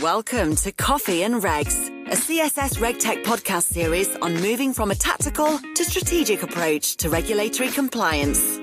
Welcome to Coffee and Regs, a CSS RegTech podcast series on moving from a tactical to strategic approach to regulatory compliance.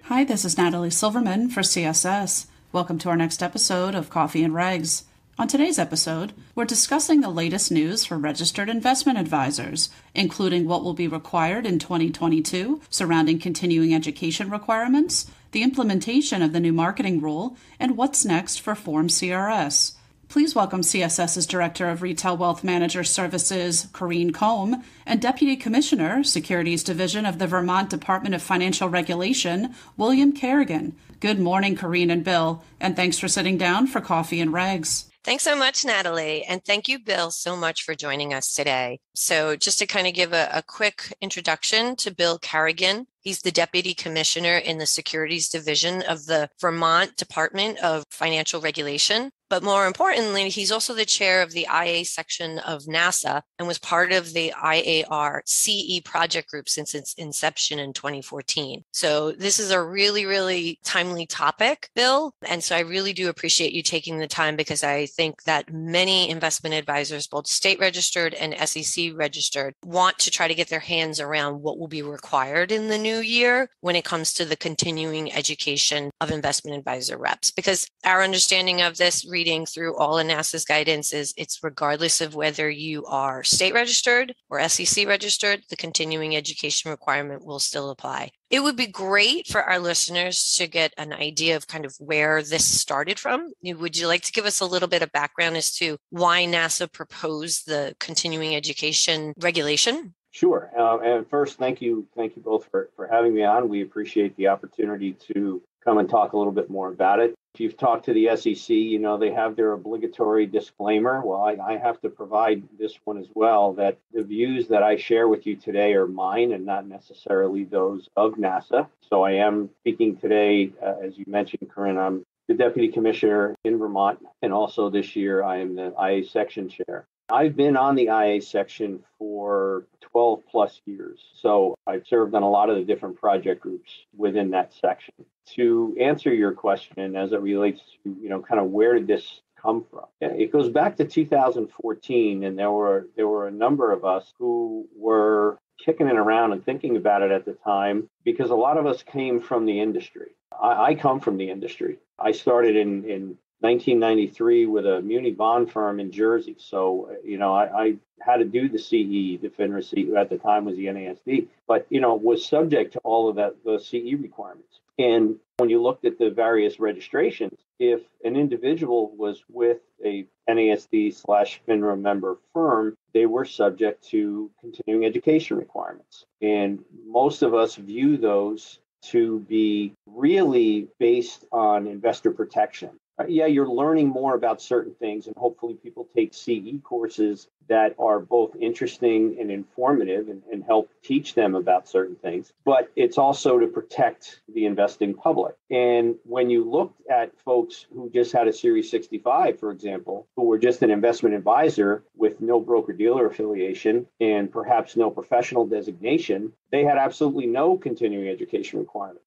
Hi, this is Natalie Silverman for CSS. Welcome to our next episode of Coffee and Regs. On today's episode, we're discussing the latest news for registered investment advisors, including what will be required in 2022 surrounding continuing education requirements, the implementation of the new marketing rule, and what's next for Form CRS. Please welcome CSS's Director of Retail Wealth Manager Services, Korrine Kohm, and Deputy Commissioner, Securities Division of the Vermont Department of Financial Regulation, William Carrigan. Good morning, Korrine and Bill, and thanks for sitting down for Coffee and Regs. Thanks so much, Natalie. And thank you, Bill, so much for joining us today. So just to kind of give a quick introduction to Bill Carrigan, he's the Deputy Commissioner in the Securities Division of the Vermont Department of Financial Regulation. But more importantly, he's also the chair of the IA section of NASA and was part of the IAR CE project group since its inception in 2014. So this is a really, really timely topic, Bill. And so I really do appreciate you taking the time because I think that many investment advisors, both state registered and SEC registered, want to try to get their hands around what will be required in the new year when it comes to the continuing education of investment advisor reps. Because our understanding of this, reading through all of NASA's guidance, is it's regardless of whether you are state registered or SEC registered, the continuing education requirement will still apply. It would be great for our listeners to get an idea of kind of where this started from. Would you like to give us a little bit of background as to why NASA proposed the continuing education regulation? Sure. And first, thank you both for having me on. We appreciate the opportunity to come and talk a little bit more about it. If you've talked to the SEC, you know they have their obligatory disclaimer. Well, I have to provide this one as well, that the views that I share with you today are mine and not necessarily those of NASA. So I am speaking today, as you mentioned, Korrine, I'm the Deputy Commissioner in Vermont, and also this year I am the IA Section Chair. I've been on the IA section for 12 plus years. So I've served on a lot of the different project groups within that section. To answer your question as it relates to, kind of where did this come from? It goes back to 2014, and there were a number of us who were kicking it around and thinking about it at the time because a lot of us came from the industry. I come from the industry. I started in 1993 with a muni bond firm in Jersey. So, I had to do the CE, the FINRA, at the time was the NASD, but, was subject to all of that, the CE requirements. And when you looked at the various registrations, if an individual was with a NASD/FINRA member firm, they were subject to continuing education requirements. And most of us view those to be really based on investor protection. Yeah, you're learning more about certain things, and hopefully people take CE courses that are both interesting and informative and help teach them about certain things. But it's also to protect the investing public. And when you looked at folks who just had a Series 65, for example, who were just an investment advisor with no broker-dealer affiliation and perhaps no professional designation, they had absolutely no continuing education requirement.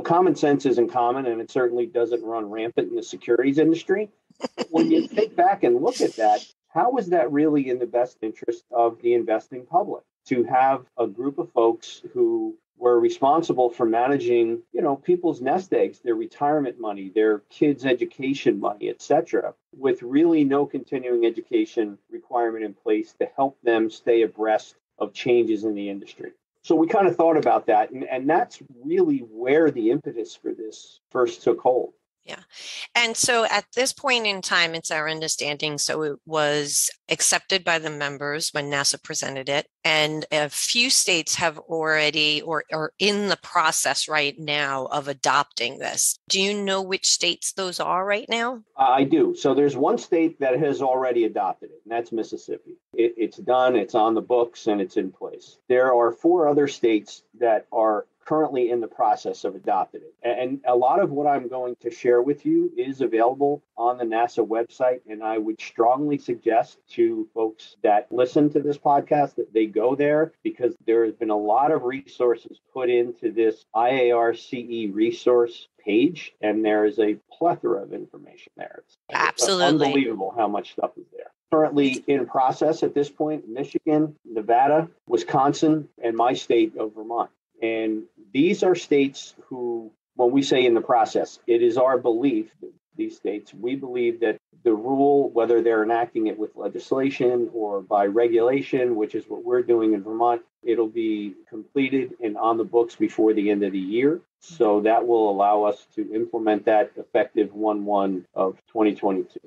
Common sense isn't common, and it certainly doesn't run rampant in the securities industry. When you think back and look at that, how is that really in the best interest of the investing public? To have a group of folks who were responsible for managing, people's nest eggs, their retirement money, their kids' education money, et cetera, with really no continuing education requirement in place to help them stay abreast of changes in the industry. So we kind of thought about that, and that's really where the impetus for this first took hold. Yeah. And so at this point in time, it's our understanding, so it was accepted by the members when NASA presented it. And a few states have already or are in the process right now of adopting this. Do you know which states those are right now? I do. So there's one state that has already adopted it, and that's Mississippi. It's done, it's on the books, and it's in place. There are 4 other states that are currently in the process of adopting it. And a lot of what I'm going to share with you is available on the NASA website. And I would strongly suggest to folks that listen to this podcast that they go there, because there has been a lot of resources put into this IARCE resource page, and there is a plethora of information there. It's Absolutely unbelievable how much stuff is there. Currently in process at this point, Michigan, Nevada, Wisconsin, and my state of Vermont. And these are states who, when we say in the process, it is our belief that these states, we believe that the rule, whether they're enacting it with legislation or by regulation, which is what we're doing in Vermont, it'll be completed and on the books before the end of the year. So that will allow us to implement that effective 1/1 of 2022.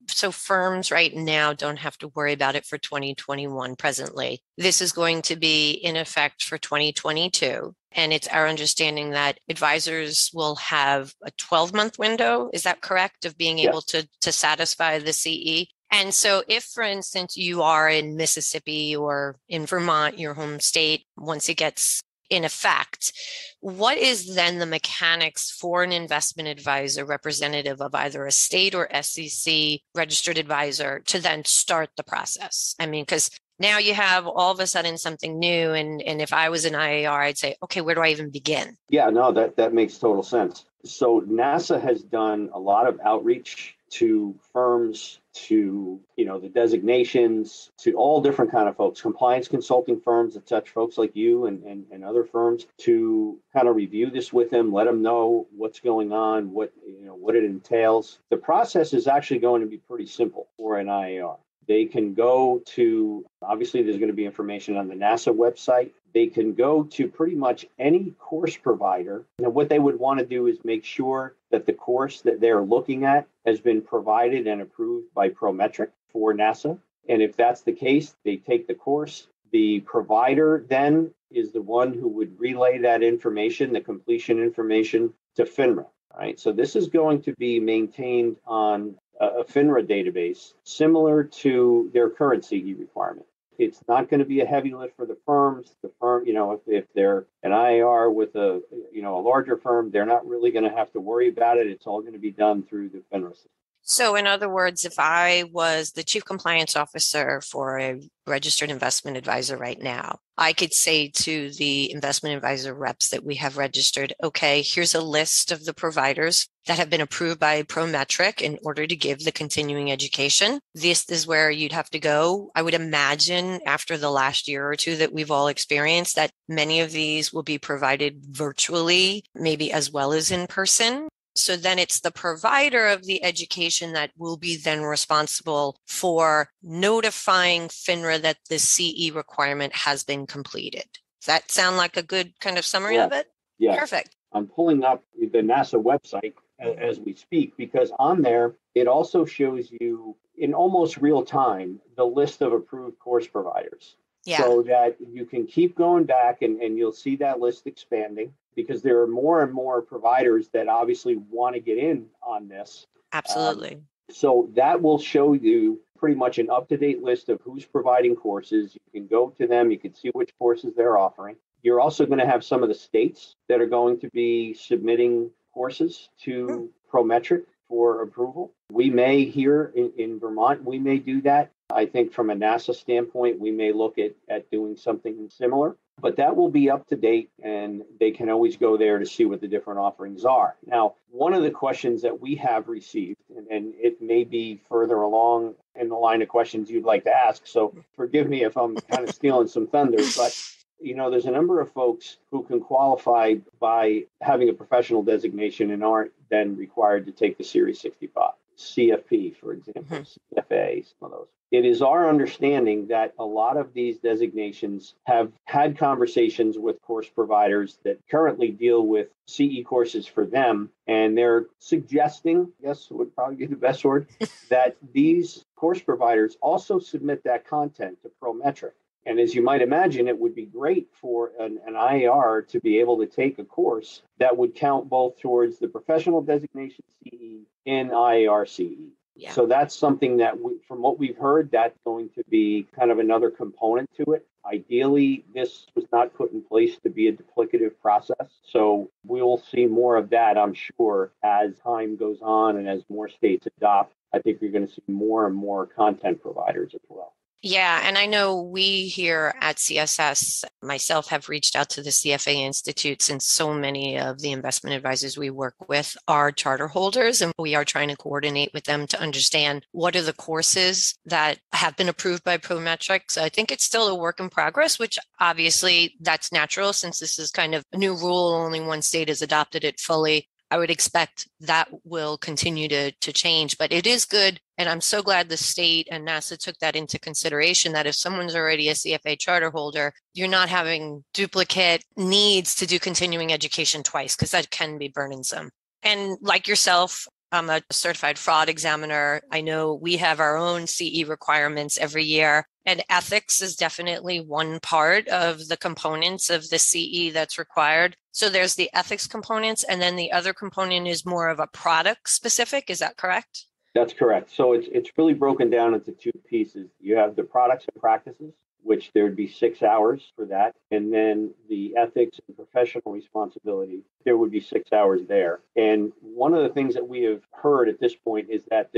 So firms right now don't have to worry about it for 2021 presently. This is going to be in effect for 2022. And it's our understanding that advisors will have a 12-month window, is that correct, of being able to satisfy the CE? And so if, for instance, you are in Mississippi or in Vermont, your home state, once it gets in effect, what is then the mechanics for an investment advisor representative of either a state or SEC registered advisor to then start the process? I mean, because now you have all of a sudden something new. And if I was an IAR, I'd say, okay, where do I even begin? Yeah, no, that makes total sense. So NASA has done a lot of outreach to firms, to the designations, to all different kind of folks, compliance consulting firms that touch folks like you and other firms, to kind of review this with them, let them know what's going on, what it entails. The process is actually going to be pretty simple for an IAR. They can go to, obviously there's going to be information on the NASA website. They can go to pretty much any course provider. And what they would want to do is make sure that the course that they're looking at has been provided and approved by Prometric for NASA. And if that's the case, they take the course. The provider then is the one who would relay that information, the completion information, to FINRA. Right? So this is going to be maintained on a FINRA database similar to their current CE requirement. It's not going to be a heavy lift for the firms. The firm, if they're an IAR with a larger firm, they're not really going to have to worry about it. It's all going to be done through the FINRA system. So in other words, if I was the chief compliance officer for a registered investment advisor right now, I could say to the investment advisor reps that we have registered, okay, here's a list of the providers that have been approved by Prometric in order to give the continuing education. This is where you'd have to go. I would imagine after the last year or two that we've all experienced that many of these will be provided virtually, maybe as well as in person. So then it's the provider of the education that will be then responsible for notifying FINRA that the CE requirement has been completed. Does that sound like a good kind of summary of it? Yeah. Perfect. I'm pulling up the NASA website as we speak, because on there, it also shows you in almost real time the list of approved course providers. Yeah. So that you can keep going back and you'll see that list expanding, because there are more and more providers that obviously want to get in on this. Absolutely. So that will show you pretty much an up-to-date list of who's providing courses. You can go to them. You can see which courses they're offering. You're also going to have some of the states that are going to be submitting courses to Prometric for approval. We may here in Vermont, we may do that. I think from a NASA standpoint, we may look at doing something similar, but that will be up to date and they can always go there to see what the different offerings are. Now, one of the questions that we have received, and it may be further along in the line of questions you'd like to ask, so forgive me if I'm kind of stealing some thunder, but there's a number of folks who can qualify by having a professional designation and aren't then required to take the Series 65. CFP, for example, CFA, some of those. It is our understanding that a lot of these designations have had conversations with course providers that currently deal with CE courses for them, and they're suggesting, yes, would probably be the best word, that these course providers also submit that content to Prometric. And as you might imagine, it would be great for an IAR to be able to take a course that would count both towards the professional designation CE and IAR CE. Yeah. So that's something that from what we've heard, that's going to be kind of another component to it. Ideally, this was not put in place to be a duplicative process. So we'll see more of that, I'm sure, as time goes on and as more states adopt. I think you're going to see more and more content providers as well. Yeah, and I know we here at CSS, myself, have reached out to the CFA Institute, since so many of the investment advisors we work with are charter holders, and we are trying to coordinate with them to understand what are the courses that have been approved by Prometric. I think it's still a work in progress, which obviously that's natural since this is kind of a new rule. Only one state has adopted it fully. I would expect that will continue to change, but it is good. And I'm so glad the state and NASA took that into consideration, that if someone's already a CFA charter holder, you're not having duplicate needs to do continuing education twice, because that can be burdensome. And like yourself, I'm a certified fraud examiner. I know we have our own CE requirements every year, and ethics is definitely one part of the components of the CE that's required. So there's the ethics components, and then the other component is more of a product specific. Is that correct? That's correct. So it's really broken down into two pieces. You have the products and practices, which there would be 6 hours for that. And then the ethics and professional responsibility, there would be 6 hours there. And one of the things that we have heard at this point is that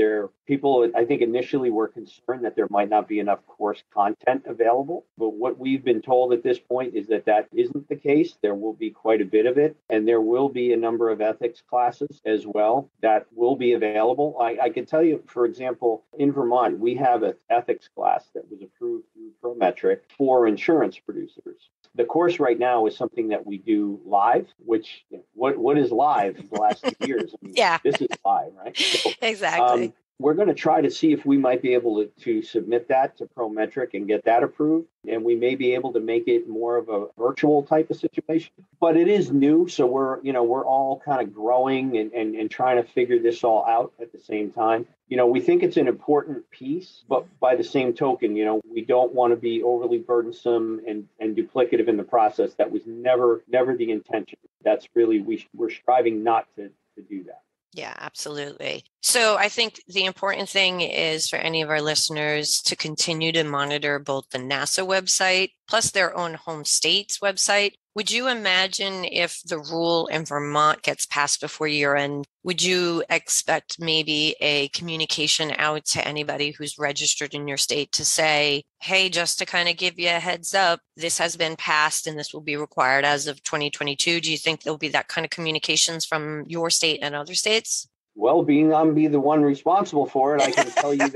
people, I think initially were concerned that there might not be enough course content available. But what we've been told at this point is that that isn't the case. There will be quite a bit of it. And there will be a number of ethics classes as well that will be available. I can tell you, for example, in Vermont, we have an ethics class that was approved through Prometric for insurance producers. The course right now is something that we do live, which what is live in the last few years? I mean, Yeah. This is live, right? So, Exactly. we're going to try to see if we might be able to submit that to Prometric and get that approved. And we may be able to make it more of a virtual type of situation. But it is new, so we're all kind of growing and trying to figure this all out at the same time. We think it's an important piece, but by the same token, we don't want to be overly burdensome and duplicative in the process. That was never the intention. That's really, we're striving not to do that. Yeah, absolutely. So I think the important thing is for any of our listeners to continue to monitor both the NASA website plus their own home state's website. Would you imagine if the rule in Vermont gets passed before year end, would you expect maybe a communication out to anybody who's registered in your state to say, hey, just to kind of give you a heads up, this has been passed and this will be required as of 2022? Do you think there'll be that kind of communications from your state and other states? Well, being I'm the one responsible for it, I can tell you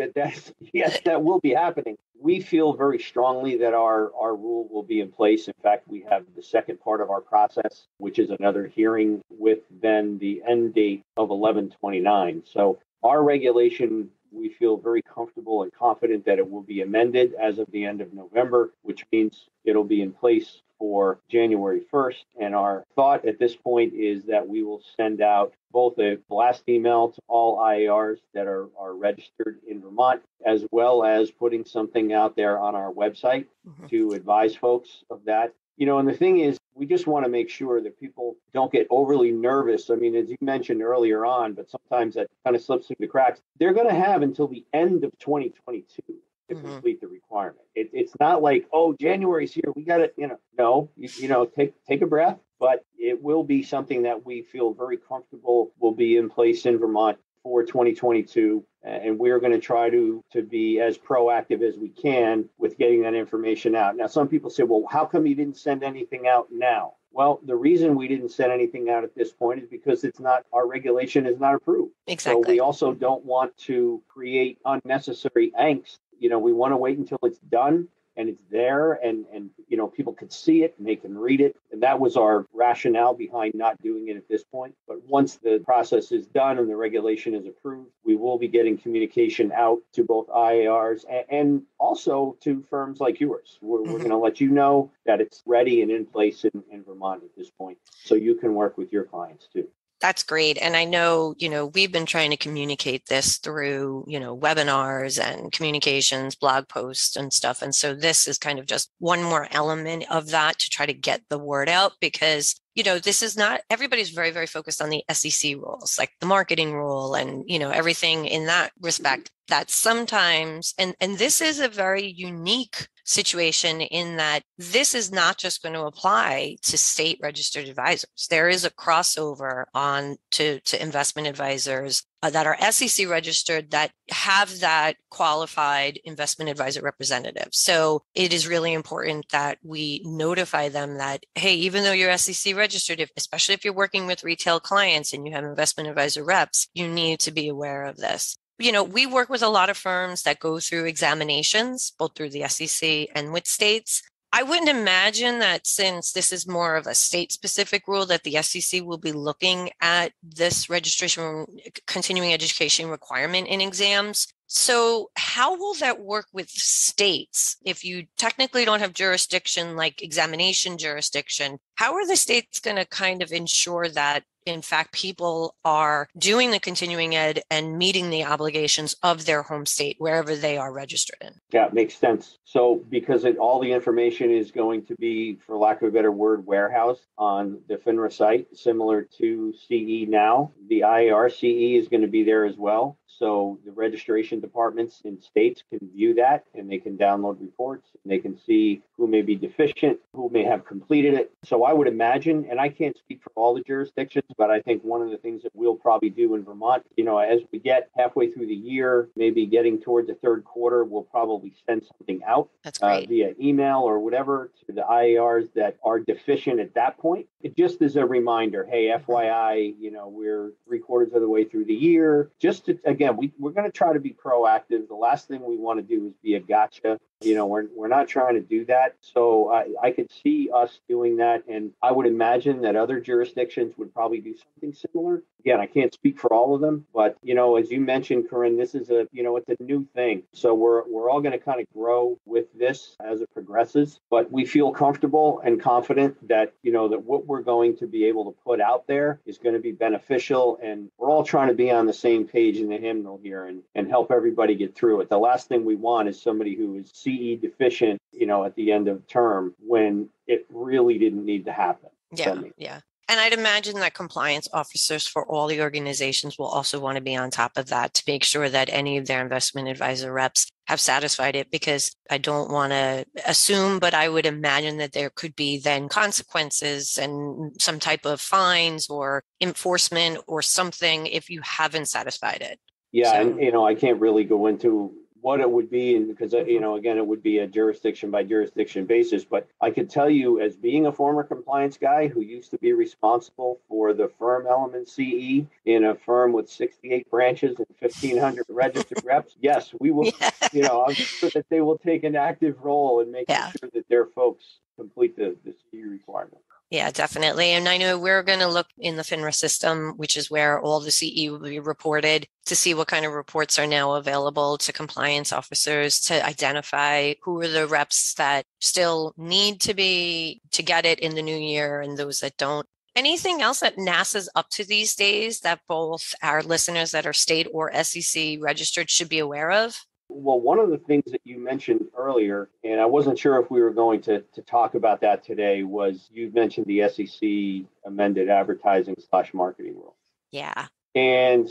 yes, that will be happening. We feel very strongly that our rule will be in place. In fact, we have the second part of our process, which is another hearing with then the end date of 11/29. So our regulation, we feel very comfortable and confident that it will be amended as of the end of November, which means it'll be in place for January 1st. And our thought at this point is that we will send out both a blast email to all IARs that are registered in Vermont, as well as putting something out there on our website to advise folks of that. And the thing is, we just want to make sure that people don't get overly nervous. I mean, as you mentioned earlier on, but sometimes that kind of slips through the cracks. They're going to have until the end of 2022 to complete the requirement. It's not like, oh, January's here, we got it. No, take a breath. But it will be something that we feel very comfortable will be in place in Vermont for 2022. And we're going to try to be as proactive as we can with getting that information out. Now, some people say, well, how come you didn't send anything out now? Well, the reason we didn't send anything out at this point is because our regulation is not approved. Exactly. So we also don't want to create unnecessary angst. We want to wait until it's done and it's there and people can see it and they can read it. And that was our rationale behind not doing it at this point. But once the process is done and the regulation is approved, we will be getting communication out to both IARs and also to firms like yours. We're going to let you know that it's ready and in place in Vermont at this point, so you can work with your clients too. That's great. And I know, we've been trying to communicate this through, webinars and communications, blog posts and stuff. And so this is kind of just one more element of that to try to get the word out, because this is not, everybody's very, very focused on the SEC rules, like the marketing rule and, everything in that respect. That sometimes, and this is a very unique situation in that this is not just going to apply to state registered advisors. There is a crossover on to investment advisors that are SEC registered that have that qualified investment advisor representative. So it is really important that we notify them that, hey, even though you're SEC registered, especially if you're working with retail clients and you have investment advisor reps, you need to be aware of this. We work with a lot of firms that go through examinations, both through the SEC and with states. I wouldn't imagine that since this is more of a state-specific rule that the SEC will be looking at this registration continuing education requirement in exams. So how will that work with states? If you technically don't have jurisdiction like examination jurisdiction, how are the states going to kind of ensure that in fact, people are doing the continuing ed and meeting the obligations of their home state, wherever they are registered in? Yeah, it makes sense. So because all the information is going to be, for lack of a better word, warehoused on the FINRA site, similar to CE now, the IAR CE is going to be there as well. So the registration departments in states can view that and they can download reports and they can see who may be deficient, who may have completed it. So I would imagine, and I can't speak for all the jurisdictions, but I think one of the things that we'll probably do in Vermont, as we get halfway through the year, maybe getting towards the third quarter, we'll probably send something out via email or whatever to the IARs that are deficient at that point. It just is a reminder, hey, FYI, we're 3/4 of the way through the year. Just to, again, we're going to try to be proactive. The last thing we want to do is be a gotcha. We're not trying to do that. So I could see us doing that. And I would imagine that other jurisdictions would probably do something similar. Again, I can't speak for all of them, but, as you mentioned, Korrine, this is it's a new thing. So we're all going to kind of grow with this as it progresses, but we feel comfortable and confident that, that what we're going to be able to put out there is going to be beneficial. And we're all trying to be on the same page in the hymnal here and help everybody get through it. The last thing we want is somebody who is CE deficient, at the end of term when it really didn't need to happen. Yeah. And I'd imagine that compliance officers for all the organizations will also want to be on top of that to make sure that any of their investment advisor reps have satisfied it, because I don't want to assume, but I would imagine that there could be then consequences and some type of fines or enforcement or something if you haven't satisfied it. Yeah. So, and, I can't really go into what it would be, and because, again, it would be a jurisdiction by jurisdiction basis. But I could tell you, as being a former compliance guy who used to be responsible for the firm element CE in a firm with 68 branches and 1,500 registered reps, yes, we will, I'm sure that they will take an active role in making sure that their folks complete the CE requirement. Yeah, definitely. And I know we're going to look in the FINRA system, which is where all the CE will be reported, to see what kind of reports are now available to compliance officers to identify who are the reps that still need to get it in the new year and those that don't. Anything else that NASA's up to these days that both our listeners that are state or SEC registered should be aware of? Well, one of the things that you mentioned earlier, and I wasn't sure if we were going to talk about that today, was you mentioned the SEC amended advertising/marketing rule. Yeah. And,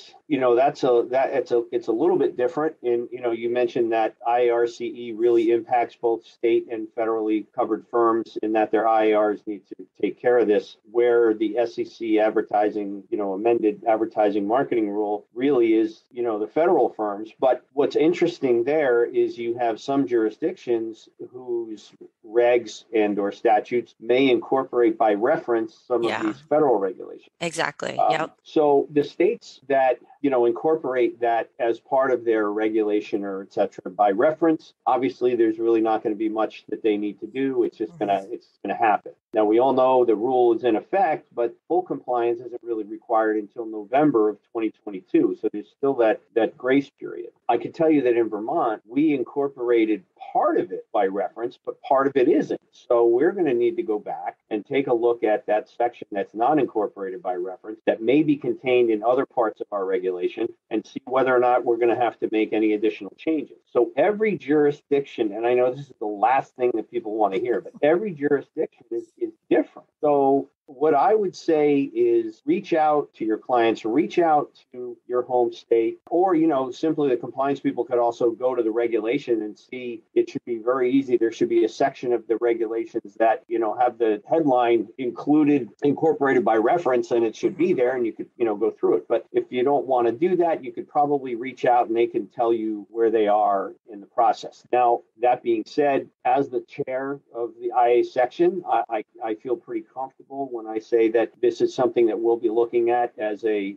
it's a little bit different. And, you mentioned that IARCE really impacts both state and federally covered firms in that their IARs need to take care of this, where the SEC advertising, amended advertising marketing rule really is, the federal firms. But what's interesting there is you have some jurisdictions whose regs and or statutes may incorporate by reference some of these federal regulations. Exactly. So the states that incorporate that as part of their regulation or et cetera by reference, obviously there's really not going to be much that they need to do. It's just gonna happen. Now, we all know the rule is in effect, but full compliance isn't really required until November of 2022. So there's still that grace period. I can tell you that in Vermont, we incorporated part of it by reference, but part of it isn't. So we're going to need to go back and take a look at that section that's not incorporated by reference that may be contained in other parts of our regulation and see whether or not we're going to have to make any additional changes. So every jurisdiction, and I know this is the last thing that people want to hear, but every jurisdiction is different. So what I would say is reach out to your clients, reach out to your home state, or, simply the compliance people could also go to the regulation and see. It should be very easy. There should be a section of the regulations that, have the headline incorporated by reference, and it should be there, and you could, go through it. But if you don't want to do that, you could probably reach out and they can tell you where they are in the process. Now, that being said, as the chair of the IA section, I feel pretty comfortable when I say that this is something that we'll be looking at as a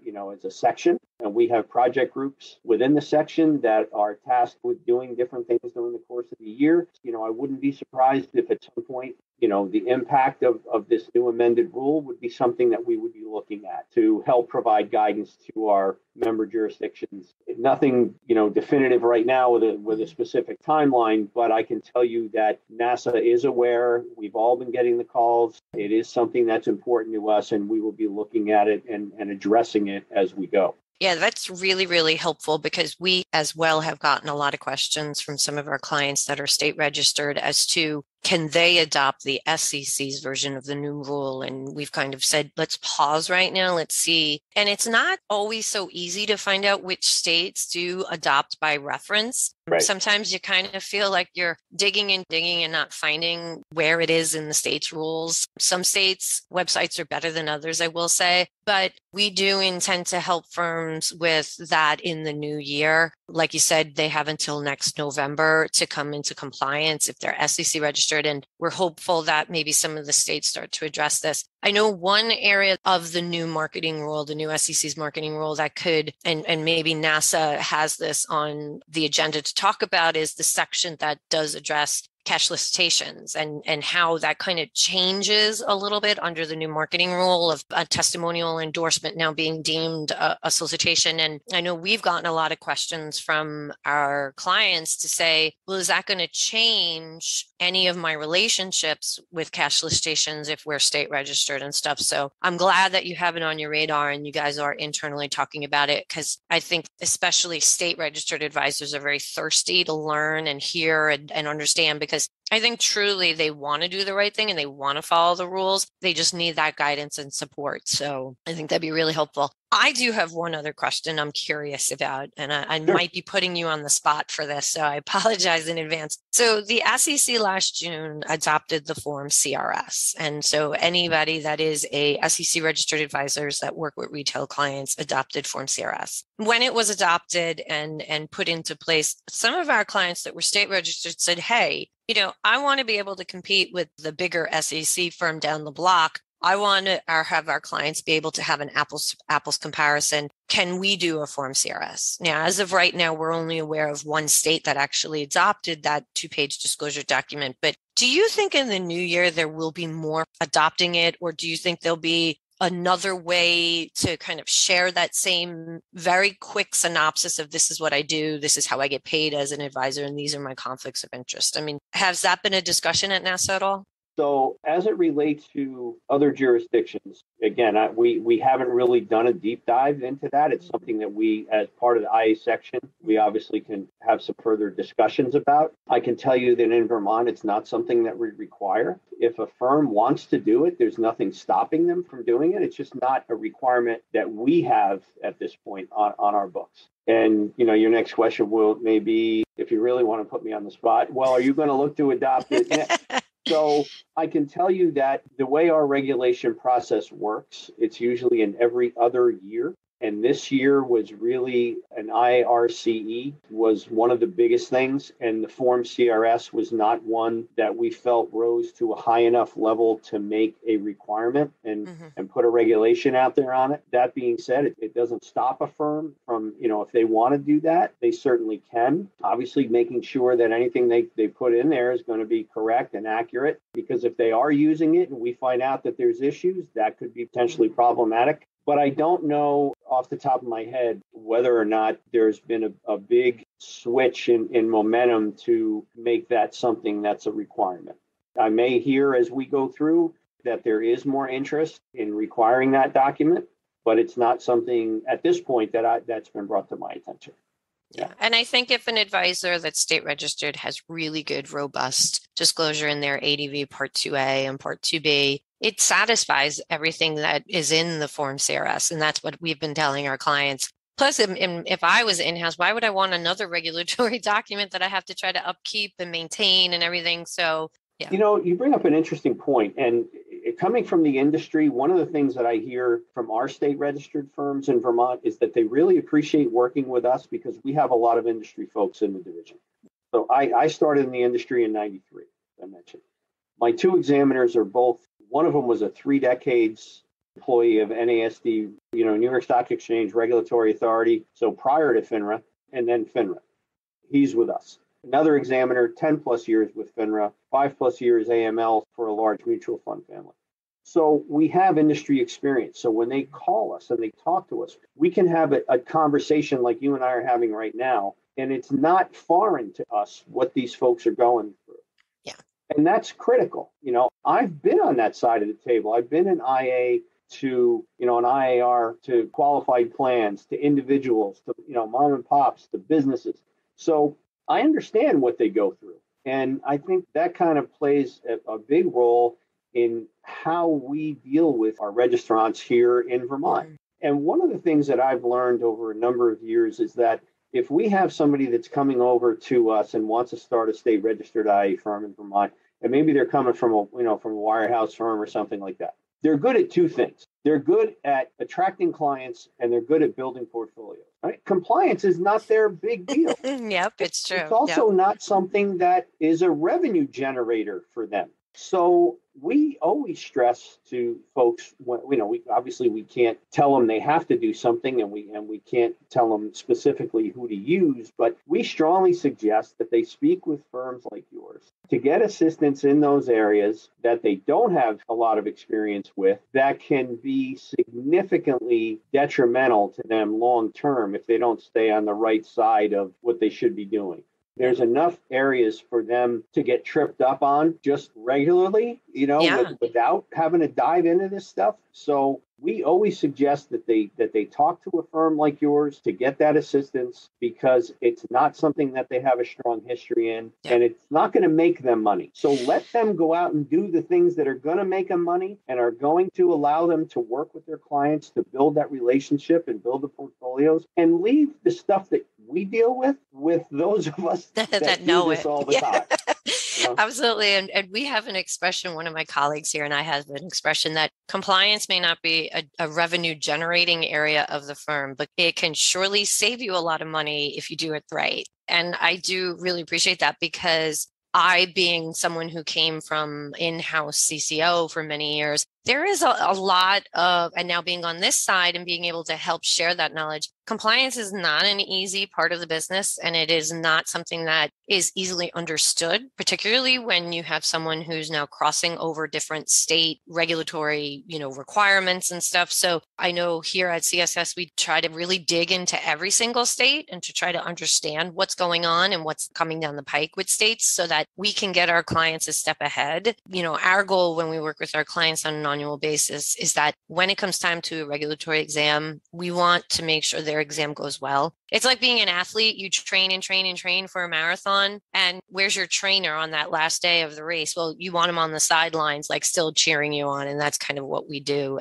section. And we have project groups within the section that are tasked with doing different things during the course of the year. I wouldn't be surprised if at some point, the impact of this new amended rule would be something that we would be looking at to help provide guidance to our member jurisdictions. Nothing, definitive right now with a specific timeline, but I can tell you that NASA is aware. We've all been getting the calls. It is something that's important to us, and we will be looking at it and addressing it as we go. Yeah, that's really, really helpful because we as well have gotten a lot of questions from some of our clients that are state registered as to can they adopt the SEC's version of the new rule? And we've kind of said, let's pause right now. Let's see. And it's not always so easy to find out which states do adopt by reference. Right. Sometimes you kind of feel like you're digging and not finding where it is in the state's rules. Some states' websites are better than others, I will say, but we do intend to help firms with that in the new year. Like you said, they have until next November to come into compliance if they're SEC registered. And we're hopeful that maybe some of the states start to address this. I know one area of the new marketing rule, the new SEC's marketing rule that could, and maybe NASA has this on the agenda to talk about, is the section that does address cash solicitations and how that kind of changes a little bit under the new marketing rule of a testimonial endorsement now being deemed a solicitation. And I know we've gotten a lot of questions from our clients to say, well, is that going to change any of my relationships with cash solicitations if we're state registered and stuff? So I'm glad that you have it on your radar and you guys are internally talking about it, because I think especially state registered advisors are very thirsty to learn and hear and understand, because I think truly they want to do the right thing and they want to follow the rules. They just need that guidance and support. So I think that'd be really helpful. I do have one other question I'm curious about, and I Sure. might be putting you on the spot for this, so I apologize in advance. So the SEC last June adopted the Form CRS. And so anybody that is a SEC registered advisors that work with retail clients adopted Form CRS. When it was adopted and put into place, some of our clients that were state registered said, hey, I want to be able to compete with the bigger SEC firm down the block. I want to have our clients be able to have an apples comparison. Can we do a Form CRS? Now, as of right now, we're only aware of one state that actually adopted that 2-page disclosure document. But do you think in the new year there will be more adopting it, or do you think there'll be another way to kind of share that same very quick synopsis of this is what I do, this is how I get paid as an advisor, and these are my conflicts of interest? I mean, has that been a discussion at NASA at all? So as it relates to other jurisdictions, again, we haven't really done a deep dive into that. It's something that we, as part of the IA section, we obviously can have some further discussions about. I can tell you that in Vermont, it's not something that we require. If a firm wants to do it, there's nothing stopping them from doing it. It's just not a requirement that we have at this point on our books. And, your next question may be, if you really want to put me on the spot, well, are you going to look to adopt it? So I can tell you that the way our regulation process works, it's usually in every other year. And this year was really an IRCE was one of the biggest things. And the Form CRS was not one that we felt rose to a high enough level to make a requirement and put a regulation out there on it. That being said, it doesn't stop a firm from, if they want to do that, they certainly can. Obviously, making sure that anything they put in there is going to be correct and accurate, because if they are using it and we find out that there's issues, that could be potentially problematic. But I don't know off the top of my head whether or not there's been a big switch in momentum to make that something that's a requirement. I may hear as we go through that there is more interest in requiring that document, but it's not something at this point that's been brought to my attention. Yeah. And I think if an advisor that's state registered has really good, robust disclosure in their ADV Part 2A and Part 2B, it satisfies everything that is in the Form CRS. And that's what we've been telling our clients. Plus, if I was in-house, why would I want another regulatory document that I have to try to upkeep and maintain and everything? So, yeah. You bring up an interesting point. And coming from the industry, one of the things that I hear from our state registered firms in Vermont is that they really appreciate working with us because we have a lot of industry folks in the division. So I started in the industry in 93, I mentioned. My two examiners are both, one of them was a 3 decades employee of NASD, New York Stock Exchange Regulatory Authority. So prior to FINRA and then FINRA, he's with us. Another examiner, 10 plus years with FINRA, 5 plus years AML for a large mutual fund family. So we have industry experience. So when they call us and they talk to us, we can have a conversation like you and I are having right now. And it's not foreign to us what these folks are going through. Yeah. And that's critical. I've been on that side of the table. I've been an IA to, an IAR to qualified plans, to individuals, to, mom and pops, to businesses. So I understand what they go through. And I think that kind of plays a big role in how we deal with our registrants here in Vermont. And one of the things that I've learned over a number of years is that if we have somebody that's coming over to us and wants to start a state registered IA firm in Vermont, and maybe they're coming from a wirehouse firm or something like that, they're good at two things. They're good at attracting clients and they're good at building portfolios. Right? Compliance is not their big deal. Yep, it's true. It's also not something that is a revenue generator for them. So we always stress to folks, we can't tell them they have to do something, and we can't tell them specifically who to use, but we strongly suggest that they speak with firms like yours to get assistance in those areas that they don't have a lot of experience with that can be significantly detrimental to them long term if they don't stay on the right side of what they should be doing. There's enough areas for them to get tripped up on just regularly, without having to dive into this stuff. So we always suggest that they talk to a firm like yours to get that assistance because it's not something that they have a strong history in, and it's not going to make them money. So let them go out and do the things that are going to make them money and are going to allow them to work with their clients to build that relationship and build the portfolios, and leave the stuff that we deal with those of us that know this all the time. Absolutely. And we have an expression, one of my colleagues here and I have an expression that compliance may not be a revenue generating area of the firm, but it can surely save you a lot of money if you do it right. And I do really appreciate that because I, being someone who came from in-house CCO for many years, there is a lot of, and now being on this side and being able to help share that knowledge, compliance is not an easy part of the business, and it is not something that is easily understood, particularly when you have someone who's now crossing over different state regulatory, requirements and stuff. So I know here at CSS, we try to really dig into every single state and to try to understand what's going on and what's coming down the pike with states so that we can get our clients a step ahead. Our goal when we work with our clients on an annual basis is that when it comes time to a regulatory exam, we want to make sure their exam goes well. It's like being an athlete. You train and train and train for a marathon. And where's your trainer on that last day of the race? Well, you want him on the sidelines, like still cheering you on. And that's kind of what we do.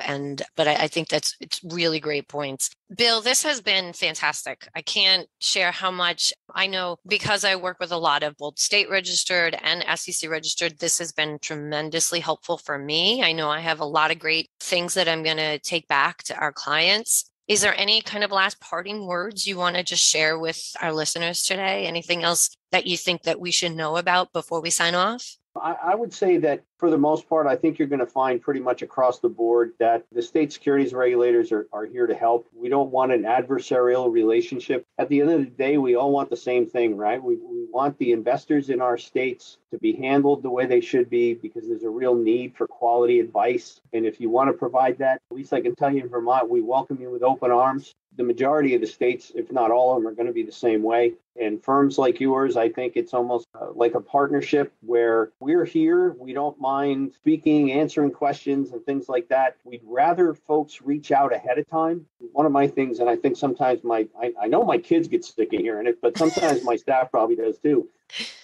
But I think it's really great points. Bill, this has been fantastic. I can't share how much I know because I work with a lot of both state registered and SEC registered. This has been tremendously helpful for me. I know I have a lot of great things that I'm going to take back to our clients. Is there any kind of last parting words you want to just share with our listeners today? Anything else that you think that we should know about before we sign off? I would say that for the most part, I think you're going to find pretty much across the board that the state securities regulators are here to help. We don't want an adversarial relationship. At the end of the day, we all want the same thing, right? We want the investors in our states to be handled the way they should be because there's a real need for quality advice. And if you want to provide that, at least I can tell you in Vermont, we welcome you with open arms. the majority of the states, if not all of them, are going to be the same way. And firms like yours, I think it's almost like a partnership where we're here. We don't mind speaking, answering questions and things like that. We'd rather folks reach out ahead of time. One of my things, and I think sometimes I know my kids get sick of hearing it, but sometimes my staff probably does too,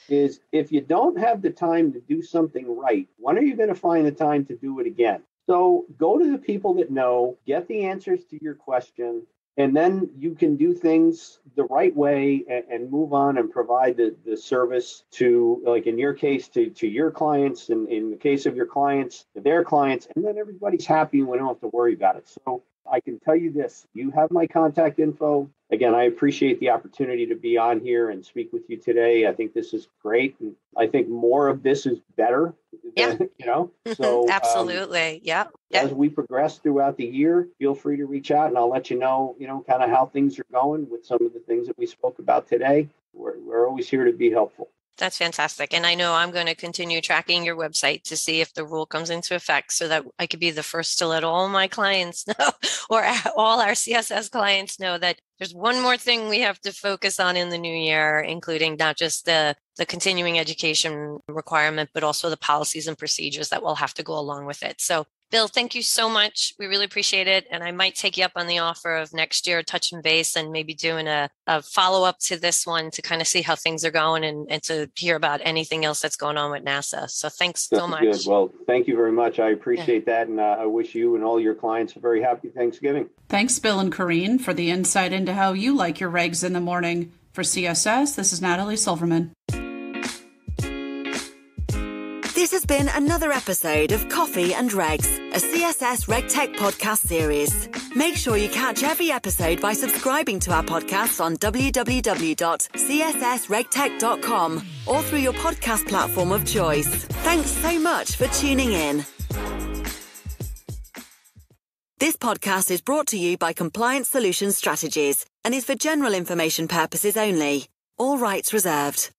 is if you don't have the time to do something right, when are you going to find the time to do it again? So go to the people that know, get the answers to your question, and then you can do things the right way and move on and provide the service to, like in your case, to your clients, and in the case of your clients, to their clients, and then everybody's happy and we don't have to worry about it. So I can tell you this, you have my contact info. Again, I appreciate the opportunity to be on here and speak with you today. I think this is great. And I think more of this is better, so absolutely. As we progress throughout the year, feel free to reach out and I'll let you know, kind of how things are going with some of the things that we spoke about today. We're always here to be helpful. That's fantastic. And I know I'm going to continue tracking your website to see if the rule comes into effect so that I could be the first to let all my clients know, or all our CSS clients know, that there's one more thing we have to focus on in the new year, including not just the continuing education requirement, but also the policies and procedures that will have to go along with it. So Bill, thank you so much. We really appreciate it. And I might take you up on the offer of next year touching base and maybe doing a follow-up to this one to kind of see how things are going and to hear about anything else that's going on with NASA. So thanks so much. Good. Well, thank you very much. I appreciate that. And I wish you and all your clients a very happy Thanksgiving. Thanks, Bill and Korrine, for the insight into how you like your regs in the morning. For CSS, this is Natalie Silverman. This has been another episode of Coffee and Regs, a CSS RegTech podcast series. Make sure you catch every episode by subscribing to our podcast on www.cssregtech.com or through your podcast platform of choice. Thanks so much for tuning in. This podcast is brought to you by Compliance Solutions Strategies and is for general information purposes only. All rights reserved.